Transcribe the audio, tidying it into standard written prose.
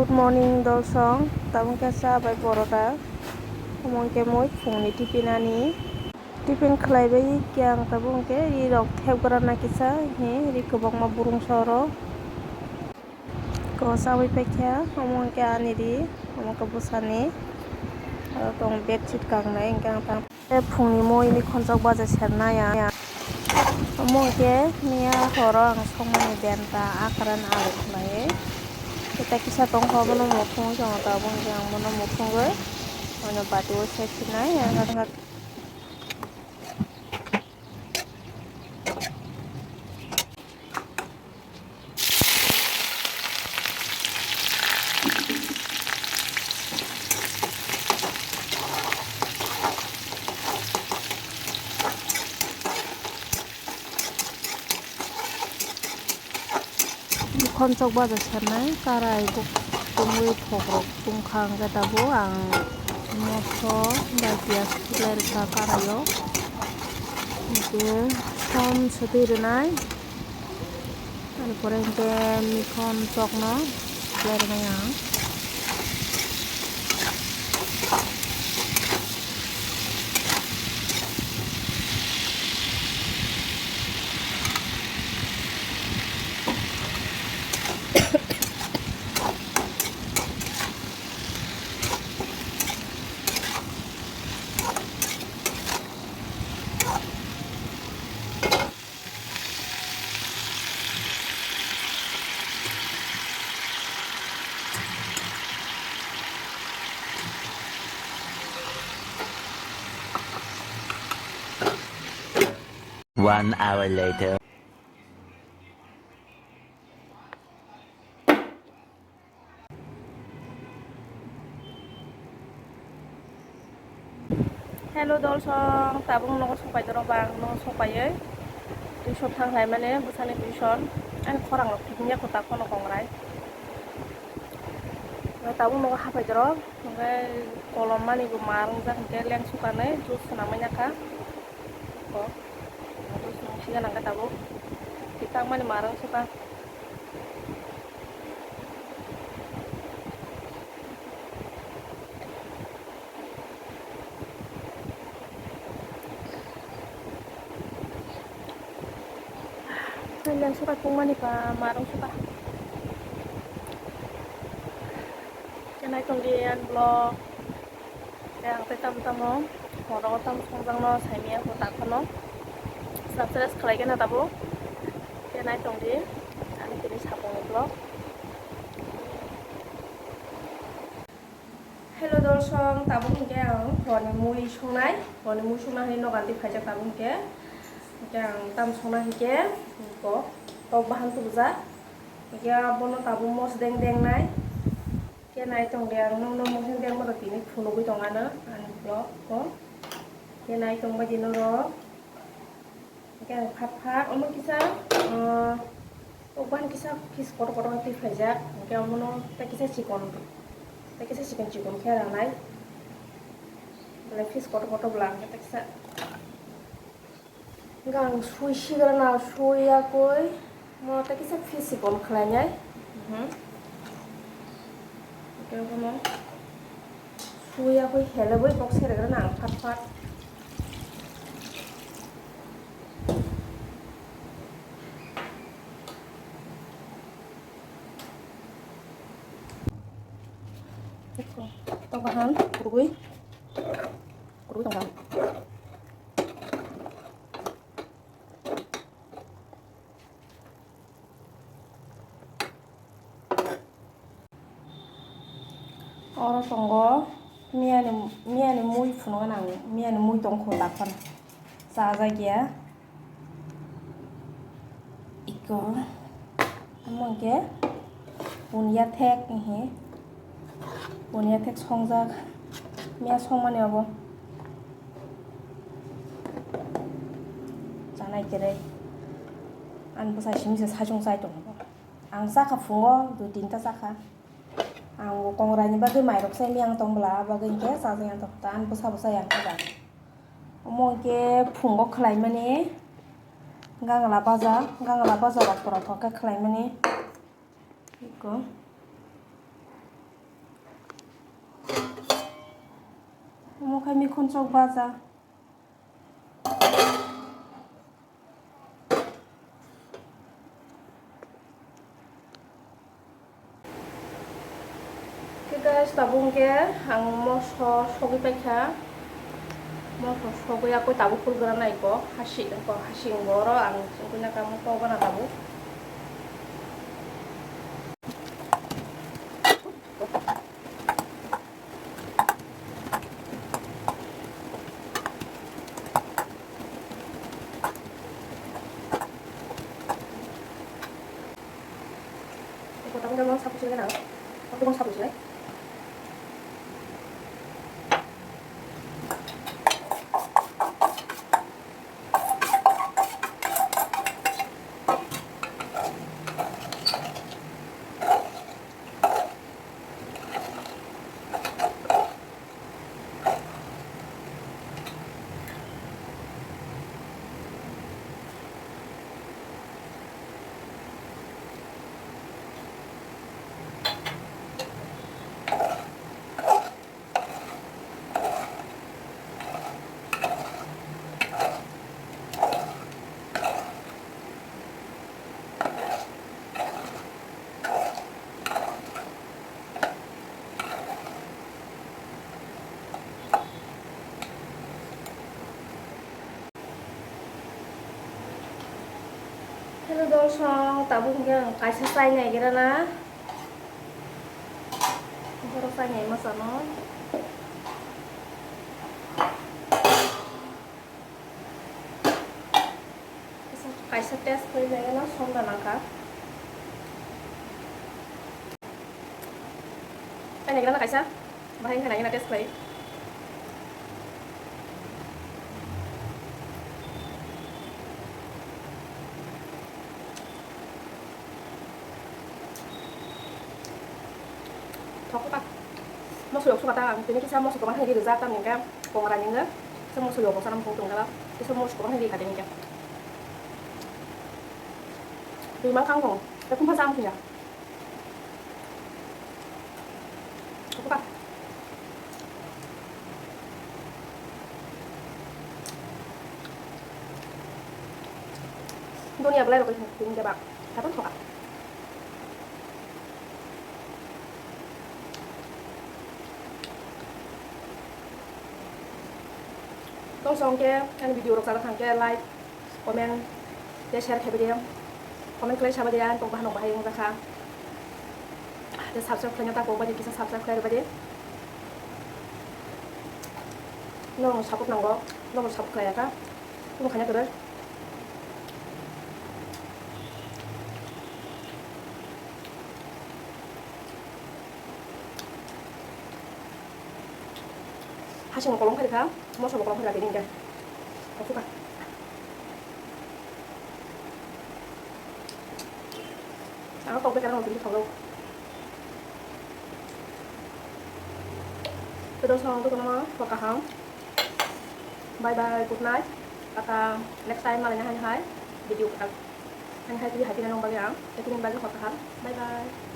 Good morning dolsong tabung kesa bai borota among ke moi phungni tiffin khlaibai kyang tabung ke ri rok thebgra na kisa he ri kubang ma burung soro ko sawi pekya among ke ani ri among ke busani tong bedsheet kang na engkang tang phungni moi ni khonjak baja serna ya among ke niya horo ang songmani denta akran alu khlai kita kisa tong hobono mufung jong tabung jang mono mufung goi ono batu sekinai yang kadang khonjak baja sernai karai bumui pogrok tungkhang ke tabo ang moso bai pias ler ka karayo ke som sedih renai anu poreng ke mikon chokno ler na yang One hour later. Hello dolsong tabung no sopai dorong bang no sopai tuition thanglai mane busani tuition an khorang rok tiknya kota kono kongrai tabung no hapai dorong ngai kolom mani bu marung jak ke leng sukane jus namanya ka ko jus siga nangka tabung kita mani marung suka yang suka kumani pa marung suka kenai tongdian blog yang tetam tamo horo tam songjang no saimia kota kono subscribe khlaigen na tabo kenai tongdi ani kini sapong blog hello dolsong tabung ke ang honi mui sungai no ganti phajak tabung ke yang tam sona hike ko to bahan tuja ya bono tabu mos deng deng nai ke nai tong deng no mos deng mo tini phuno gui tongana ani blog ko ke nai tong ba dino ro ke phat omo kisa oban kisa fis kor ti phajak ke omo ta kisa chikon khera nai le fis kor blang ta kisa gang sui sigar na sui akoi mo ta kisa fisi kon khlanyai ke kono sui akoi hele boi box sere na phat to bahan kurui tong oro tongo miani mui phuno nang miani mui tong khota kon saja gya iko amongke punya thek he punya thek songjak mia songmani abo janai kere an busai simse sajong sai tong ang saka phungo du tinta saka ang kongrani bagi mairok sai miang tong bla bagi ke sa yang tong tan busa yang ka omong ke phungo khlai mani gangla baza rok pora ka khlai mani iko Mukai mi khunchok baja. Oke guys, tabung ke ang moso sogi paikha. Moso sogi aku tabu full gerana iko hasi ngoro ang singkunya kamu kau bana tabu. Tabung kan mau sapu sini kan? Aku mau sapu sini. Hello dong, tabung yang kasih saya kira na. Kalau saya mas ano. Kasih tes kaya na sonda nangka. Saya kira na kasih. Bahain kan na tes kaya. Thọc các một số số ta từ những cái một số các bạn hay đi được ra tam những cái còn là những cái một số của năm không trùng cái đó cái số một số các bạn hay đi cả những cái từ mang khăn không cái cũng phát ra không nhỉ các bạn tôi nhập lên rồi cùng các bạn khá tốt thọ Tong song ke kan video rok salah ke like comment dia share ke video comment kalian sama dia tong bahan bahaya yang zakha dia subscribe kalian tak boleh bisa subscribe kalian bade no support nanggo no support kalian ka tong kanya terus hasil ngolong kali ka mau sama kolong kali ini kan aku kan aku kau bekerja nanti kalau terus orang tu nama pakaham bye bye good night kata next time malahnya hanya hai video kita hanya hai video hati nang bagi jadi bagi pakaham bye bye